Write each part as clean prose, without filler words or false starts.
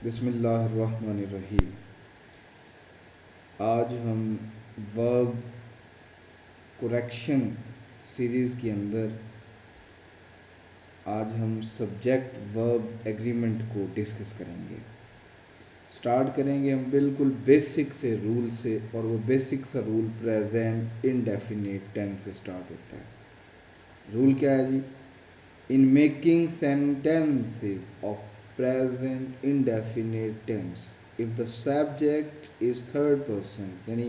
बिस्मिल्लाहिर्रहमानिर्रहीम। आज हम वर्ब करेक्शन सीरीज़ के अंदर आज हम सब्जेक्ट वर्ब एग्रीमेंट को डिस्कस करेंगे। स्टार्ट करेंगे हम बिल्कुल बेसिक से रूल से, और वो बेसिक सा रूल प्रेजेंट इंडेफिनिट टेंस से स्टार्ट होता है। रूल क्या है जी? In making sentences of present indefinite tense, if the subject is third person यानी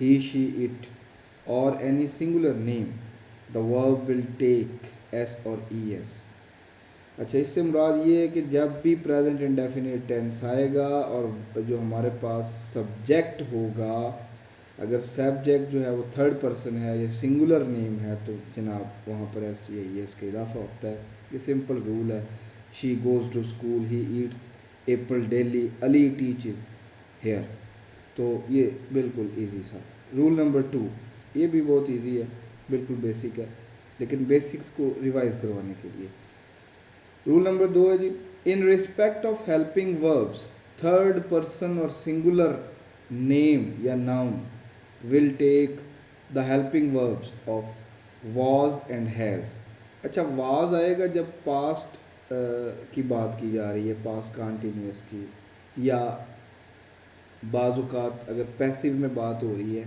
he, she, it or any singular name, the verb will take s or es। अच्छा, इससे मुराद ये है कि जब भी प्रेजेंट इंडेफिनिट टेंस आएगा और जो हमारे पास सब्जेक्ट होगा, अगर सब्जेक्ट जो है वो थर्ड पर्सन है या सिंगुलर नेम है तो जनाब वहाँ पर ऐसे ये इसका इजाफा होता है। ये सिंपल रूल है। She goes to school, he eats apple daily, Ali teaches here. तो ये बिल्कुल इजी सा रूल नंबर 2। ये भी बहुत इजी है, बिल्कुल बेसिक है, लेकिन बेसिक्स को रिवाइज करवाने के लिए रूल नंबर 2 है जी, in respect of helping verbs third person और सिंगुलर नेम या noun will take the helping verbs of was and has. अच्छा, वाज आएगा जब पास्ट की बात की जा रही है, पास्ट कंटिन्यूस की, या बाज़ात अगर पैसिव में बात हो रही है,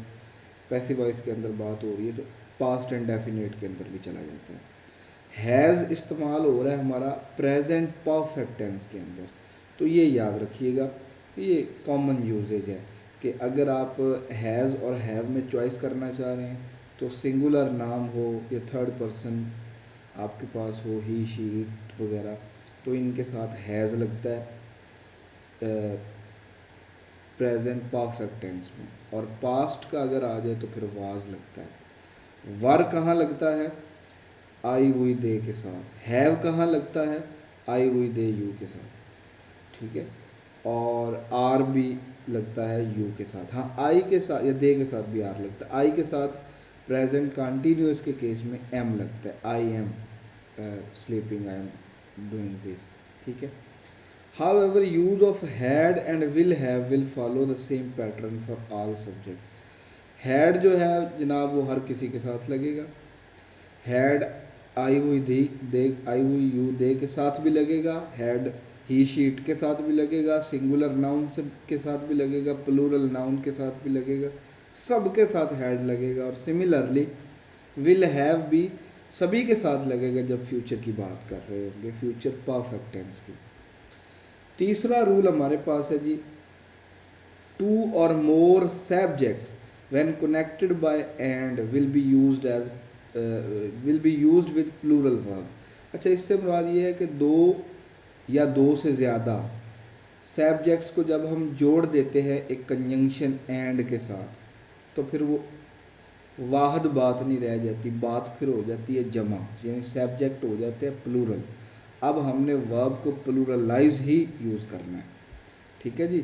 पैसिव वॉइस के अंदर बात हो रही है, तो पास्ट एंड डेफिनेट के अंदर भी चला जाता है। हैज़ इस्तेमाल हो रहा है हमारा प्रेजेंट परफेक्ट टेंस के अंदर। तो ये याद रखिएगा, ये कॉमन यूजेज है कि अगर आप हैज़ और हैव में चॉइस करना चाह रहे हैं तो सिंगुलर नाम हो या थर्ड पर्सन आपके पास हो, ही, शी, इट वगैरह, तो इनके साथ हैज़ लगता है प्रेजेंट परफेक्ट टेंस में, और पास्ट का अगर आ जाए तो फिर वाज लगता है। वर कहाँ लगता है? आई हुई दे के साथ। हैव कहाँ लगता है? आई हुई दे यू के साथ। ठीक है, और आर भी लगता है यू के साथ। हाँ, आई के साथ या दे के साथ भी आर लगता है। आई के साथ प्रेजेंट कंटिन्यूस के केस में एम लगता है, I am sleeping, I am doing this. ठीक है। However, use of had and will have will follow the same pattern for all subjects। had जो है जनाब वो हर किसी के साथ लगेगा। had आई हुई दे आई हुई यू दे के साथ भी लगेगा। had ही शीट के साथ भी लगेगा। सिंगुलर नाउन के साथ भी लगेगा। प्लूरल नाउन के साथ भी लगेगा। सब के साथ had लगेगा। और सिमिलरली विल हैव भी सभी के साथ लगेगा जब फ्यूचर की बात कर रहे होंगे, फ्यूचर परफेक्ट टेंस की। तीसरा रूल हमारे पास है जी, two or more subjects when connected by and will be used with plural verb. अच्छा, इससे मुराद ये है कि दो या दो से ज़्यादा सब्जेक्ट्स को जब हम जोड़ देते हैं एक कंजंक्शन एंड के साथ, तो फिर वो वाहद बात नहीं रह जाती, बात फिर हो जाती है जमा, यानी सब्जेक्ट हो जाते हैं प्लूरल। अब हमने वर्ब को प्लूरलाइज ही यूज़ करना है। ठीक है जी।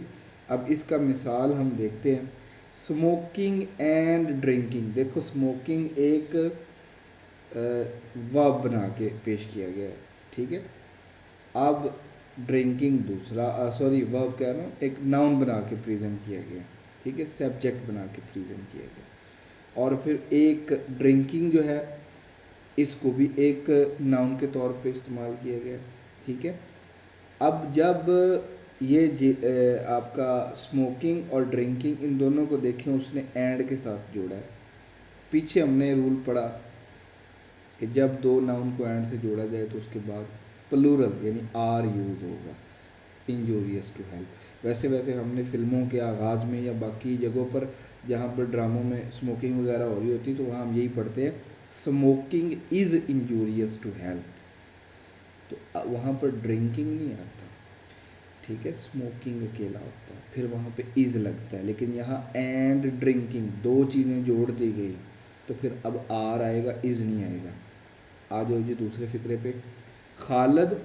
अब इसका मिसाल हम देखते हैं, स्मोकिंग एंड ड्रिंकिंग। देखो, स्मोकिंग एक वर्ब बना के पेश किया गया है। ठीक है। अब ड्रिंकिंग दूसरा, सॉरी वर्ब कह रहा हूँ, एक नाउन बना के प्रेजेंट किया गया। ठीक है, सब्जेक्ट बना के प्रेजेंट किया गया। और फिर एक ड्रिंकिंग जो है इसको भी एक नाउन के तौर पे इस्तेमाल किया गया। ठीक है। अब जब ये आपका स्मोकिंग और ड्रिंकिंग इन दोनों को देखें, उसने एंड के साथ जोड़ा है। पीछे हमने रूल पढ़ा कि जब दो नाउन को एंड से जोड़ा जाए तो उसके बाद प्लूरल यानी आर यूज़ होगा, इंजूरियस टू हेल्प। वैसे वैसे हमने फिल्मों के आगाज़ में या बाकी जगहों पर जहाँ पर ड्रामों में स्मोकिंग वगैरह हो रही होती तो वहाँ हम यही पढ़ते हैं, smoking is injurious to health. तो वहाँ पर ड्रिंकिंग नहीं आता। ठीक है, स्मोकिंग अकेला होता है, फिर वहाँ पे इज़ लगता है। लेकिन यहाँ एंड ड्रिंकिंग दो चीज़ें जोड़ दी गई तो फिर अब आर आएगा, इज़ नहीं आएगा। आ जाओ जी दूसरे फिक्रे पे। Khalid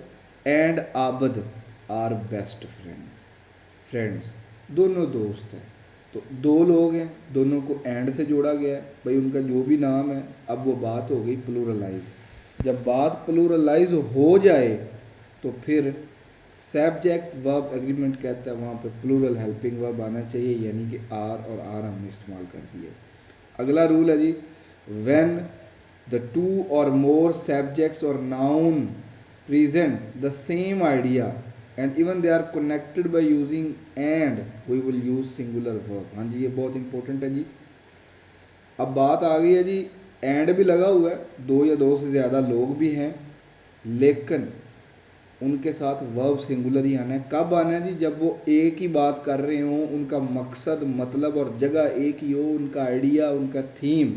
and Abad are best friends, दोनों दोस्त हैं। तो दो लोग हैं, दोनों को एंड से जोड़ा गया है, भाई उनका जो भी नाम है। अब वो बात हो गई प्लूरलाइज। जब बात प्लूरलाइज हो जाए तो फिर सब्जेक्ट वर्ब एग्रीमेंट कहता है वहाँ पे प्लूरल हेल्पिंग वर्ब आना चाहिए, यानी कि आर और आर हमने इस्तेमाल कर दिए। अगला रूल है जी, when the two or more subjects or noun present the same idea and even they are connected by using and we will use singular verb. हाँ जी, ये बहुत इंपॉर्टेंट है जी। अब बात आ गई है जी, एंड भी लगा हुआ है, दो या दो से ज़्यादा लोग भी हैं, लेकिन उनके साथ वर्ब सिंगुलर ही आना है। कब आना है जी? जब वो एक ही बात कर रहे हों, उनका मकसद, मतलब और जगह एक ही हो, उनका आइडिया, उनका थीम,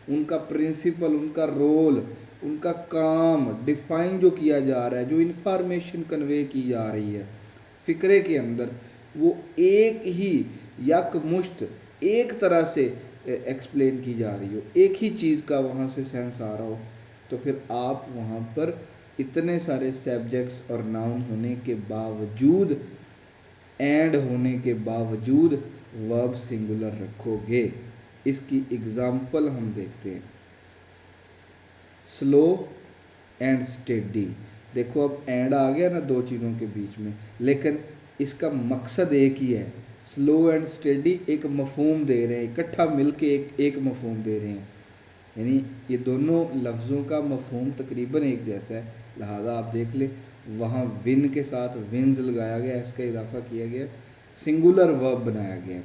उनका प्रिंसिपल, उनका रोल, उनका काम डिफाइन जो किया जा रहा है, जो इन्फॉर्मेशन कन्वे की जा रही है फ़िक्रे के अंदर, वो एक ही यकमुश्त एक तरह से एक्सप्लेन की जा रही हो, एक ही चीज़ का वहाँ से सेंस आ रहा हो, तो फिर आप वहाँ पर इतने सारे सब्जेक्ट्स और नाउन होने के बावजूद, एंड होने के बावजूद वर्ब सिंगुलर रखोगे। इसकी एग्जाम्पल हम देखते हैं। स्लो एंड स्टेडी, देखो अब एंड आ गया ना दो चीज़ों के बीच में, लेकिन इसका मकसद एक ही है। स्लो एंड स्टेडी एक मफहूम दे रहे हैं, इकट्ठा मिलके एक मफहूम दे रहे हैं, यानी ये दोनों लफ्ज़ों का मफहूम तकरीबन एक जैसा है। लिहाजा आप देख लें, वहाँ विन के साथ विन्स लगाया गया, इसका इजाफा किया गया, सिंगुलर वर्ब बनाया गया।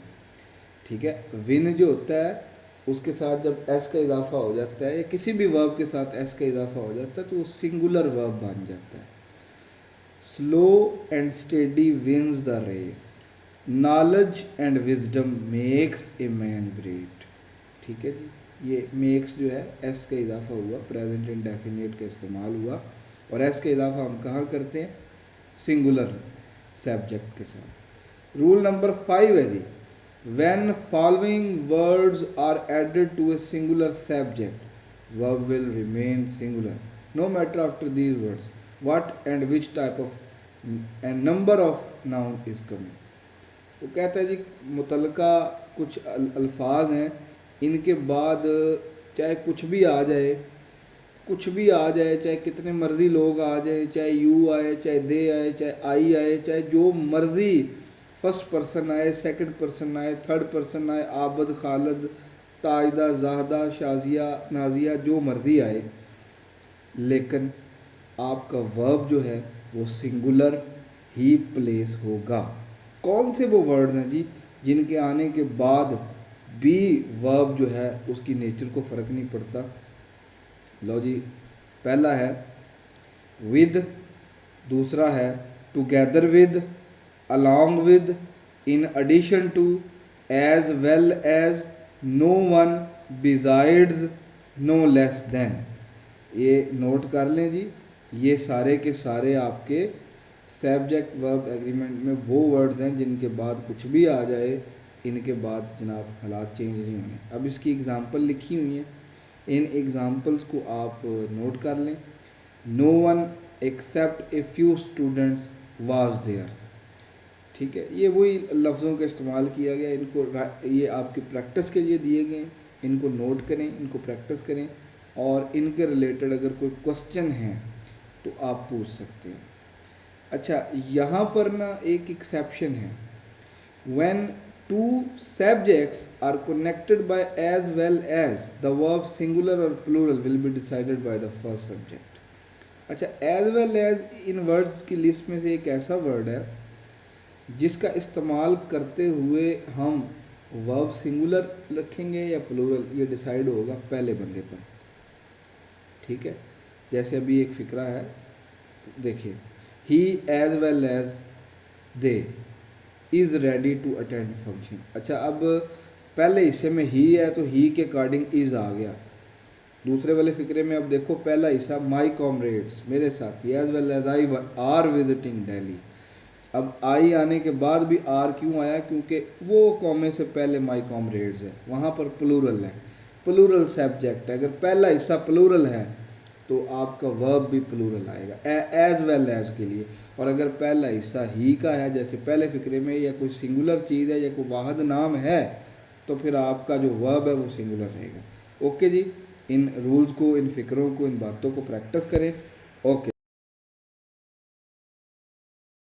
ठीक है, विन जो होता है उसके साथ जब एस का इजाफा हो जाता है, या किसी भी वर्ब के साथ एस का इजाफा हो जाता है, तो वो सिंगुलर वर्ब बन जाता है। Slow and steady wins the race, knowledge and wisdom makes a man great. ठीक है जी, ये मेक्स जो है एस का इजाफा हुआ, प्रेजेंट इंडेफिनिट का इस्तेमाल हुआ, और एस का इजाफा हम कहाँ करते हैं? सिंगुलर सब्जेक्ट के साथ। रूल नंबर 5 है जी, when following words are added to a singular subject verb will remain singular no matter after these words what and which type of and number of noun is coming. वो कहता है जी, मुतलका कुछ अल्फाज हैं, इनके बाद चाहे कुछ भी आ जाए, कुछ भी आ जाए, चाहे कितने मर्ज़ी लोग आ जाए, चाहे यू आए, चाहे दे आए, चाहे आई आए, चाहे जो मर्ज़ी फर्स्ट पर्सन आए, सेकंड पर्सन आए, थर्ड पर्सन आए, आबद, खालद, ताजदा, जाहदा, शाजिया, नाजिया, जो मर्ज़ी आए, लेकिन आपका वर्ब जो है वो सिंगुलर ही प्लेस होगा। कौन से वो वर्ड्स हैं जी जिनके आने के बाद भी वर्ब जो है उसकी नेचर को फ़र्क नहीं पड़ता? लो जी, पहला है विद, दूसरा है together with, along with, in addition to, as well as, no one, besides, no less than. ये नोट कर लें जी, ये सारे के सारे आपके सब्जेक्ट वर्ब एग्रीमेंट में वो वर्ड्स हैं जिनके बाद कुछ भी आ जाए, इनके बाद जनाब हालात चेंज नहीं होने। अब इसकी एग्जांपल लिखी हुई है, इन एग्जांपल्स को आप नोट कर लें। No one except a few students was there. ठीक है, ये वही लफ्ज़ों का इस्तेमाल किया गया, इनको ये आपकी प्रैक्टिस के लिए दिए गए हैं, इनको नोट करें, इनको प्रैक्टिस करें, और इनके रिलेटेड अगर कोई क्वेश्चन है तो आप पूछ सकते हैं। अच्छा, यहाँ पर ना एक एक्सेप्शन है, when two subjects are connected by as well as the verb singular और plural will be decided by the first subject. अच्छा, as well as in words की लिस्ट में से एक ऐसा वर्ड है जिसका इस्तेमाल करते हुए हम वर्ब सिंगुलर रखेंगे या प्लूरल, ये डिसाइड होगा पहले बंदे पर। ठीक है, जैसे अभी एक फ़िक्रा है, देखिए, he as well as they is ready to attend function. अच्छा, अब पहले हिस्से में ही है तो ही के अकॉर्डिंग इज़ आ गया। दूसरे वाले फ़िक्रे में अब देखो, पहला हिस्सा माई कॉमरेड्स, मेरे साथी, as well as I are visiting Delhi. अब आई आने के बाद भी आर क्यों आया? क्योंकि वो कॉमे से पहले माई कॉमरेड्स है, वहाँ पर प्लूरल है, प्लूरल सब्जेक्ट है। अगर पहला हिस्सा प्लूरल है तो आपका वर्ब भी प्लूरल आएगा एज वेल एज के लिए। और अगर पहला हिस्सा ही का है, जैसे पहले फ़िक्रे में, या कोई सिंगुलर चीज़ है या कोई वाहिद नाम है, तो फिर आपका जो वर्ब है वो सिंगुलर रहेगा। ओके जी, इन रूल्स को, इन फ़िक्रों को, इन बातों को प्रैक्टिस करें। ओके।